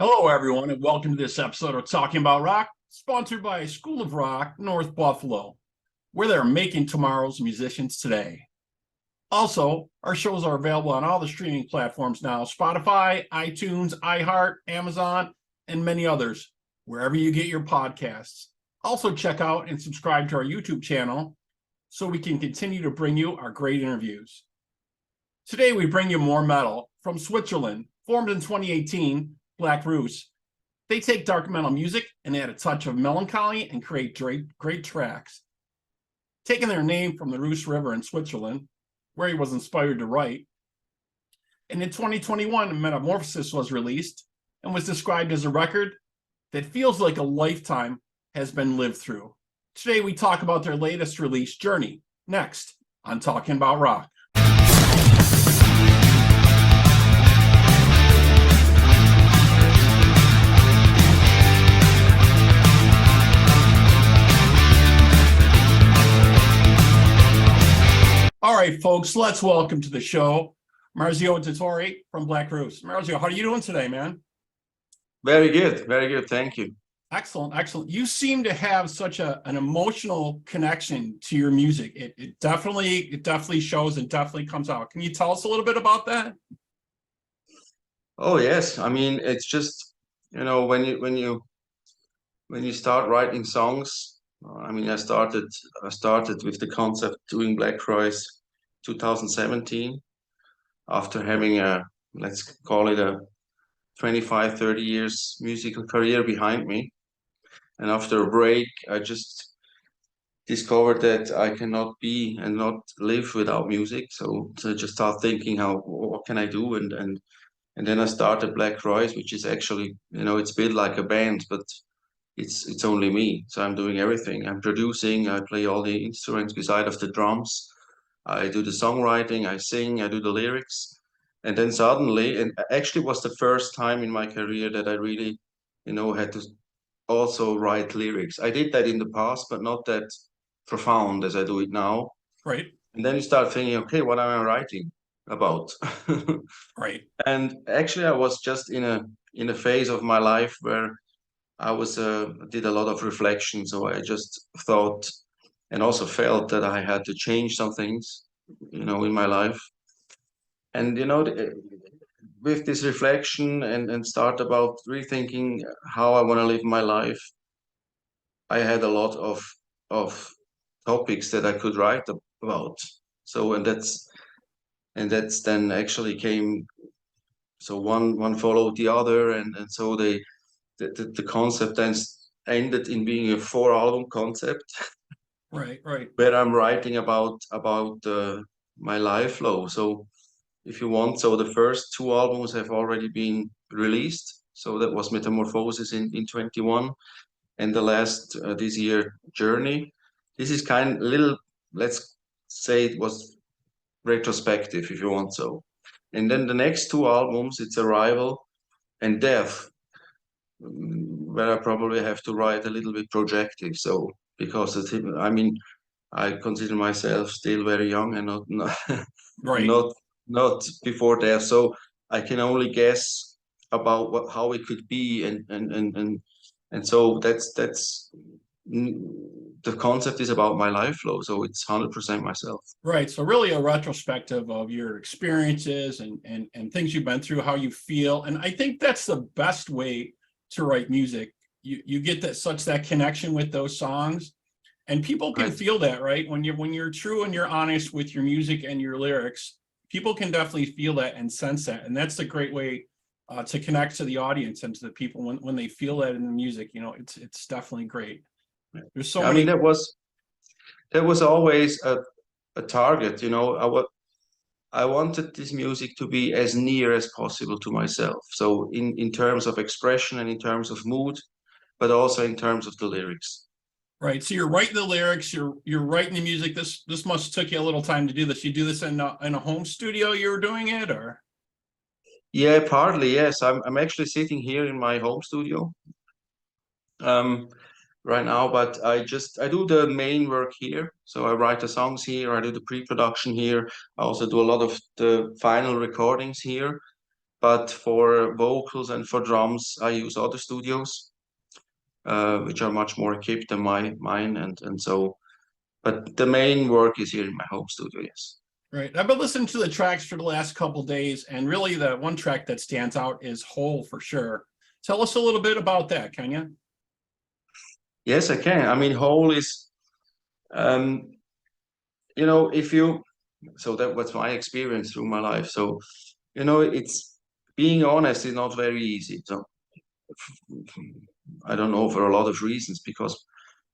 Hello, everyone, and welcome to this episode of Talking About Rock, sponsored by School of Rock, North Buffalo, where they're making tomorrow's musicians today. Also, our shows are available on all the streaming platforms now: Spotify, iTunes, iHeart, Amazon, and many others, wherever you get your podcasts. Also, check out and subscribe to our YouTube channel so we can continue to bring you our great interviews. Today, we bring you more metal from Switzerland, formed in 2018. Black Russe. They take dark metal music and add a touch of melancholy and create great tracks. Taking their name from the Reuss River in Switzerland, where he was inspired to write. And in 2021, Metamorphosis was released and was described as a record that feels like a lifetime has been lived through. Today, we talk about their latest release, Journey, next on Talking About Rock. All right, folks, let's welcome to the show Maurizio Dottore from Black Russe. Maurizio, how are you doing today, man? Very good, very good. Thank you. Excellent, excellent. You seem to have such an emotional connection to your music. It definitely shows and definitely comes out. Can you tell us a little bit about that? Oh yes, I mean it's just when you start writing songs. I started with the concept doing Black Russe 2017 after having a, let's call it, a 25, 30 years musical career behind me. And after a break, I just discovered that I cannot be and not live without music. So I just start thinking, what can I do? And then I started Black Russe, which is actually, it's built like a band, but it's only me. So I'm doing everything. I'm producing, I play all the instruments beside of the drums. I do the songwriting, I sing, I do the lyrics. And then suddenly, and actually was the first time in my career that I really, had to also write lyrics. I did that in the past, but not that profound as I do it now. Right. And then you start thinking, okay, what am I writing about? Right. And actually, I was just in a phase of my life where I was did a lot of reflection. So I just thought and also felt that I had to change some things, in my life. And with this reflection and start about rethinking how I want to live my life, I had a lot of topics that I could write about. So and that's then actually came. So one followed the other, and so the concept then ended in being a 4 album concept. Right. Right. Where I'm writing about my life flow. So if you want, so the first 2 albums have already been released. So that was Metamorphosis in 21, and the last this year, Journey. This is kind of little, let's say it was retrospective, if you want so. And then the next 2 albums, it's Arrival and Death, where I probably have to write a little bit projective. So because I mean, I consider myself still very young and not Right. not not before death. So I can only guess about how it could be, and so the concept is about my life flow. So it's 100% myself. Right. So really a retrospective of your experiences and things you've been through, how you feel. And I think that's the best way to write music. You get that connection with those songs, and people can Right. feel that, right? When you're true and you're honest with your music and your lyrics, people can definitely feel that and sense that. And that's a great way to connect to the audience and to the people when they feel that in the music. It's definitely great. There's so I many. mean, that was always a target. I wanted this music to be as near as possible to myself. So in terms of expression and in terms of mood, but also in terms of the lyrics. Right. So you're writing the lyrics, you're writing the music. This must took you a little time to do this. You do this in a home studio you were doing it, or? Yeah, partly, yes. I'm actually sitting here in my home studio um, right now, but I do the main work here. So I write the songs here, I do the pre-production here. I also do a lot of the final recordings here. but for vocals and for drums, I use other studios, which are much more equipped than mine, and so. But the main work is here in my home studio. Yes. Right. I've been listening to the tracks for the last couple days, and really the one track that stands out is Whole for sure. Tell us a little bit about that, can you? Yes, I can. I mean, Whole is, if you, so that was my experience through my life. So, it's being honest is not very easy. So, I don't know, for a lot of reasons, because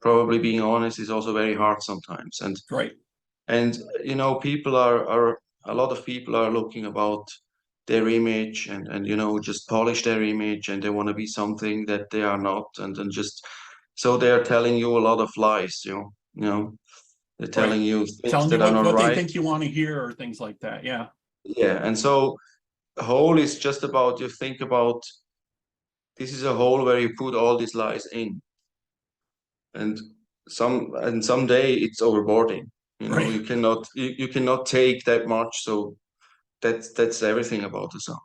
probably being honest is also very hard sometimes. Right. And people are a lot of people are looking about their image and just polish their image, and they want to be something that they are not, and just so they are telling you a lot of lies, they're telling you things Telling you that are not what they right. think you want to hear or things like that. Yeah. Yeah, and so Whole is just about, you think about, this is a hole where you put all these lies in, and someday it's overboarding. Right. You cannot take that much. So that's everything about the song.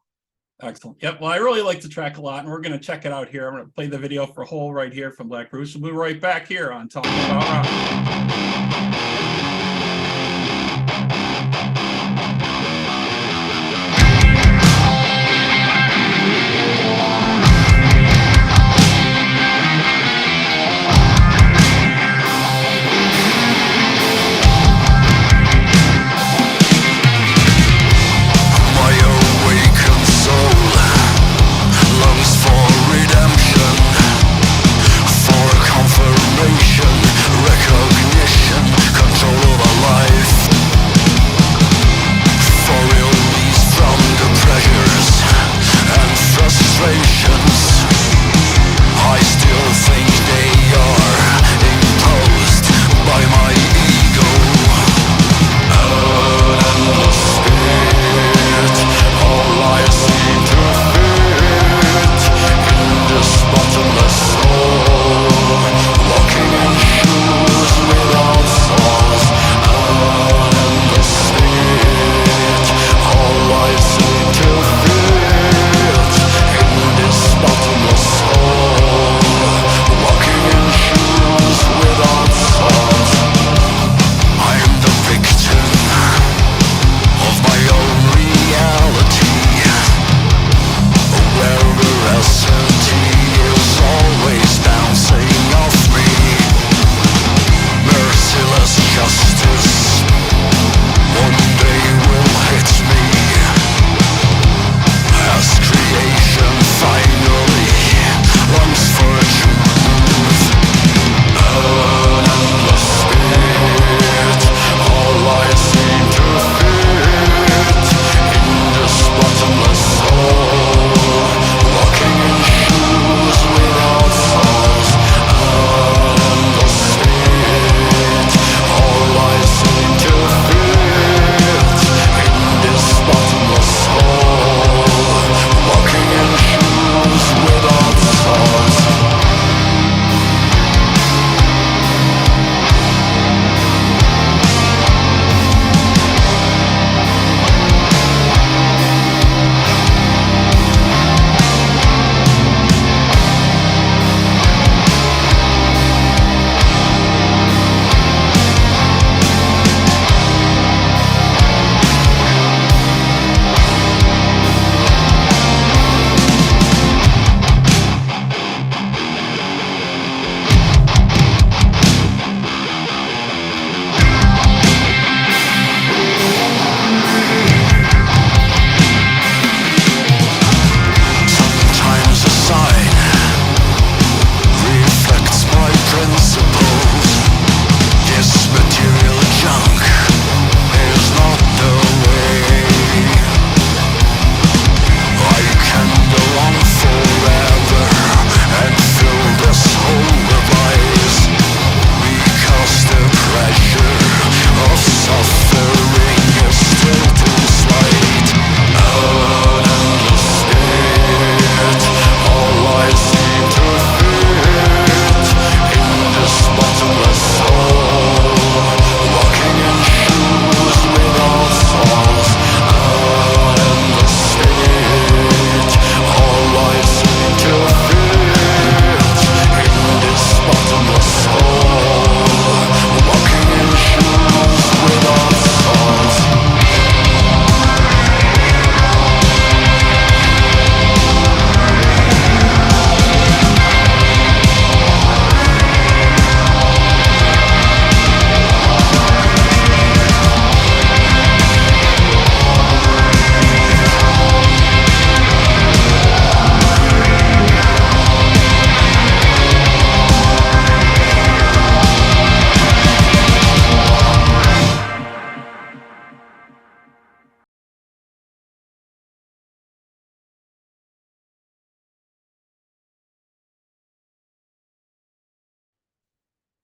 Excellent. Yep. Well, I really like the track a lot, and we're going to check it out here. I'm going to play the video for Whole right here from Black Rooster. We'll be right back here on Talking About Rock.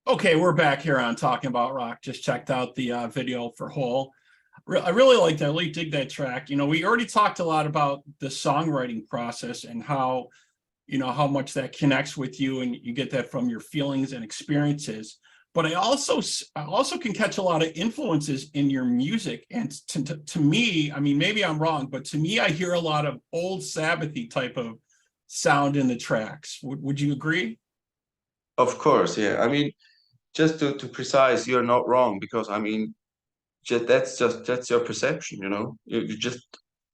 Okay, we're back here on Talking About Rock. Just checked out the video for Hole. I really like that. I really dig that track. You know, we already talked a lot about the songwriting process and how, you know, how much that connects with you and you get that from your feelings and experiences. But I also can catch a lot of influences in your music. And to me, I mean, maybe I'm wrong, but to me, I hear a lot of old Sabbathy type of sound in the tracks. Would you agree? Of course, yeah. I mean, just to precise, you're not wrong because I mean, that's your perception, you know. You just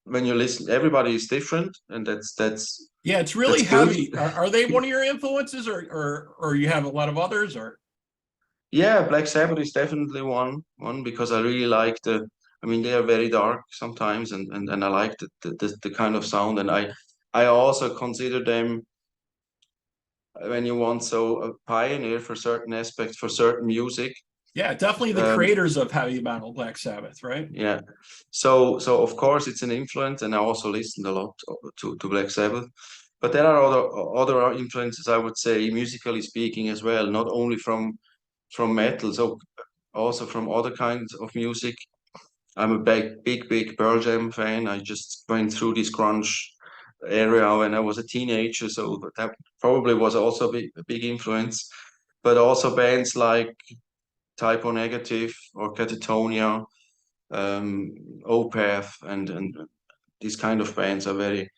when you listen, everybody is different, and Yeah, it's that's really good. heavy. Are they one of your influences, or you have a lot of others, or Yeah, Black Sabbath is definitely one because I really like the. I mean, they are very dark sometimes, and I like the kind of sound, and I also consider them when you want so a pioneer for certain aspects for certain music. yeah, definitely the Um, creators of heavy metal, Black Sabbath, right? yeah, so of course it's an influence, and I also listened a lot to Black Sabbath, but there are other influences I would say musically speaking as well, not only from metal, so also from other kinds of music. I'm a big Pearl Jam fan. I just went through this grunge area when I was a teenager, so that probably was also a big influence. But also bands like Typo Negative or Catatonia, um, Opeth, and these kind of bands are very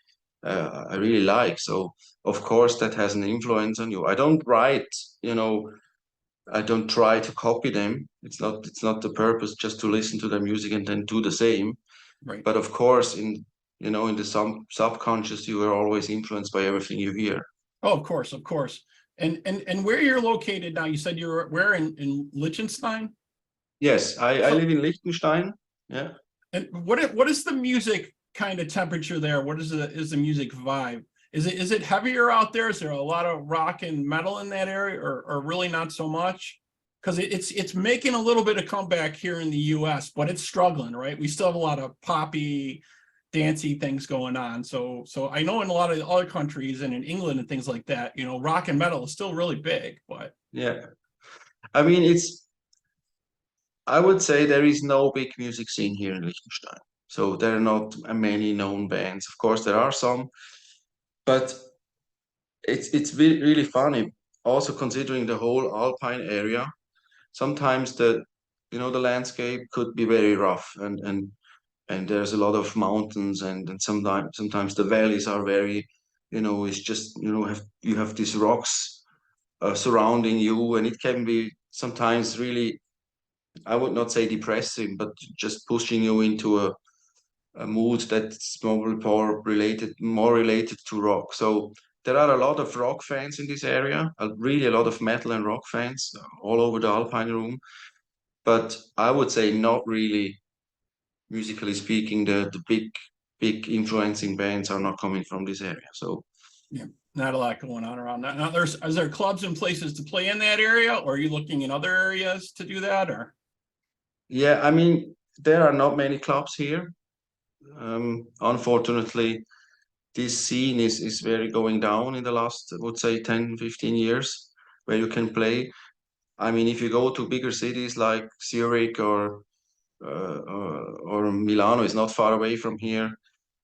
I really like. So of course that has an influence on you. I don't write, you know, I don't try to copy them. It's not the purpose just to listen to their music and then do the same. Right. But of course, in you know, in the subconscious, you are always influenced by everything you hear. Oh, of course, of course. And where you're located now? You said you're where in Liechtenstein? Yes, I So, live in Liechtenstein. Yeah. and what is the music kind of temperature there? What is the music vibe? Is it heavier out there? Is there a lot of rock and metal in that area, or really not so much? Because it's making a little bit of comeback here in the U.S., but it's struggling, right? We still have a lot of poppy, dancey things going on. So I know in a lot of other countries and in England and things like that, you know, rock and metal is still really big, but Yeah. I mean, I would say there is no big music scene here in Liechtenstein. So there are not many known bands. Of course, there are some, but it's really funny. Also considering the whole Alpine area, sometimes the landscape could be very rough and there's a lot of mountains and sometimes the valleys are very, it's just, you have these rocks surrounding you, and it can be sometimes really, I would not say depressing, but just pushing you into a mood that's more related to rock. So there are a lot of rock fans in this area, really a lot of metal and rock fans all over the Alpine room. But I would say not really, musically speaking, the big influencing bands are not coming from this area. So yeah, not a lot going on around that. Now, is there clubs and places to play in that area, or are you looking in other areas to do that, or yeah, I mean, there are not many clubs here. Unfortunately, this scene is very going down in the last, I would say, 10, 15 years where you can play. I mean, if you go to bigger cities like Zurich or Milano is not far away from here,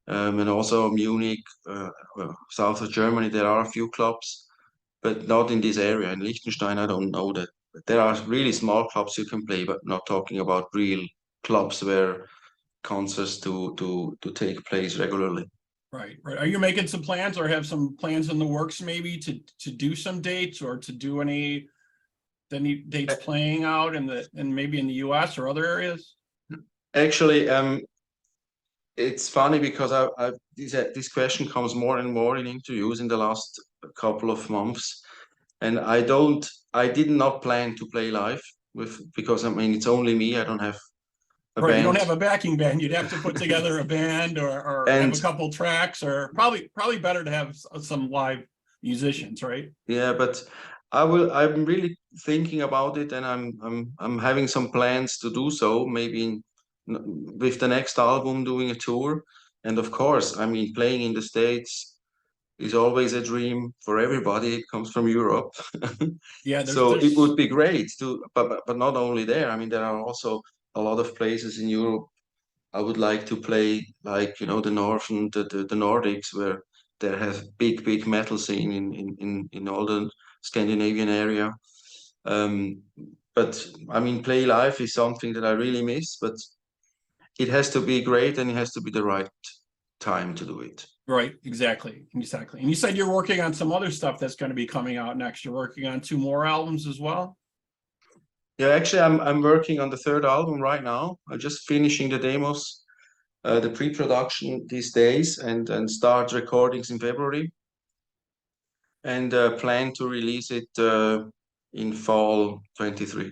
and also Munich, well, south of Germany, there are a few clubs, but not in this area. In Liechtenstein, I don't know that. There are really small clubs you can play, but not talking about real clubs where concerts to take place regularly. right? Right. Are you making some plans, or have some plans in the works, maybe to do some dates, or to do any dates playing out in the and maybe in the U.S. or other areas? Actually, it's funny because this question comes more and more in interviews in the last couple of months, and I did not plan to play live because I mean it's only me. I don't have a Right. You don't band, have a backing band. You'd have to put together a band, or have and a couple tracks, or probably better to have some live musicians, right? yeah, but I will. I'm really thinking about it, and I'm having some plans to do so. Maybe with the next album, doing a tour, and of course, I mean, playing in the States is always a dream for everybody. It comes from Europe. Yeah, So it would be great to, but not only there. I mean, there are also a lot of places in Europe I would like to play, like, you know, the northern, the Nordics, where they have big metal scene in all the Scandinavian area. But I mean, play live is something that I really miss, but it has to be great and it has to be the right time to do it. right, exactly. And you said you're working on some other stuff that's going to be coming out next. You're working on 2 more albums as well? Yeah, actually, I'm working on the 3rd album right now. I'm just finishing the demos, the pre-production these days, and start recordings in February, and plan to release it in fall 23.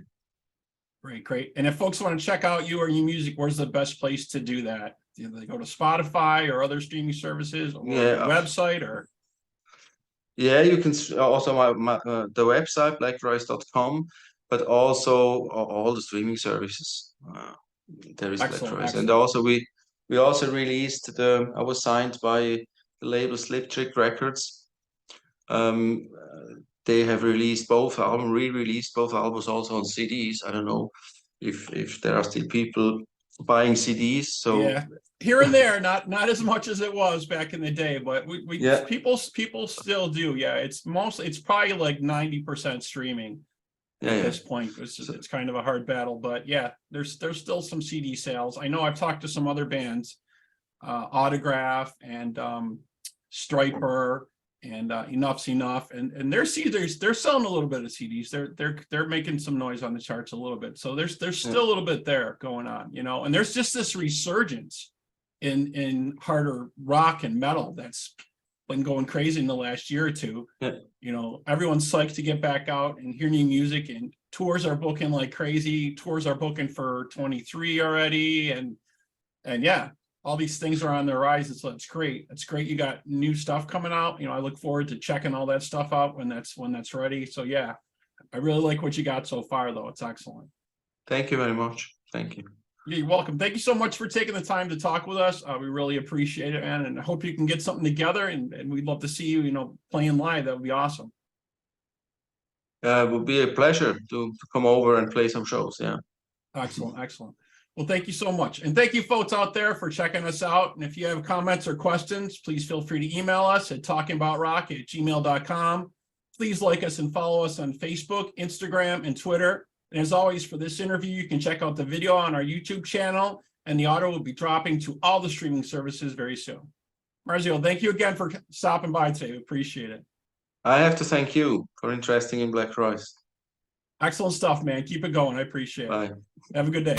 Great. And if folks want to check out you or your music, where's the best place to do that? Do they go to Spotify or other streaming services, or website, or? Yeah, you can also the website blackrice.com, but also all the streaming services. There is Black Rice, and also we also released I was signed by the label Slip Trick Records. They have released both albums, re-released both albums also on CDs. I don't know if there are still people buying CDs. So yeah, here and there, not as much as it was back in the day, but yeah. people still do. Yeah, it's probably like 90% streaming at this point. It's kind of a hard battle, but yeah, there's still some CD sales. I know I've talked to some other bands, Autograph and Striper and Enough's Enough, and they're selling a little bit of CDs. They're making some noise on the charts a little bit. So there's still a little bit there going on, you know. And there's just this resurgence in harder rock and metal that's been going crazy in the last year or two. Yeah. You know, everyone's psyched to get back out and hear new music, and tours are booking like crazy. Tours are booking for 23 already, and yeah, all these things are on the horizon. So it's great. It's great you got new stuff coming out. You know, I look forward to checking all that stuff out when that's ready. So yeah, I really like what you got so far, though. It's excellent. Thank you very much. Thank you. Yeah, you're welcome. Thank you so much for taking the time to talk with us. We really appreciate it, man. And I hope you can get something together, and we'd love to see you, you know, playing live. That would be awesome. It would be a pleasure to come over and play some shows. Yeah. Excellent. Well, thank you so much. And thank you folks out there for checking us out. And if you have comments or questions, please feel free to email us at talkingboutrock@gmail.com. Please like us and follow us on Facebook, Instagram, and Twitter. And as always, for this interview, you can check out the video on our YouTube channel, and the audio will be dropping to all the streaming services very soon. Maurizio, thank you again for stopping by today. We appreciate it. I have to thank you for interesting in Black Rice. Excellent stuff, man. Keep it going. I appreciate it. Bye. Have a good day.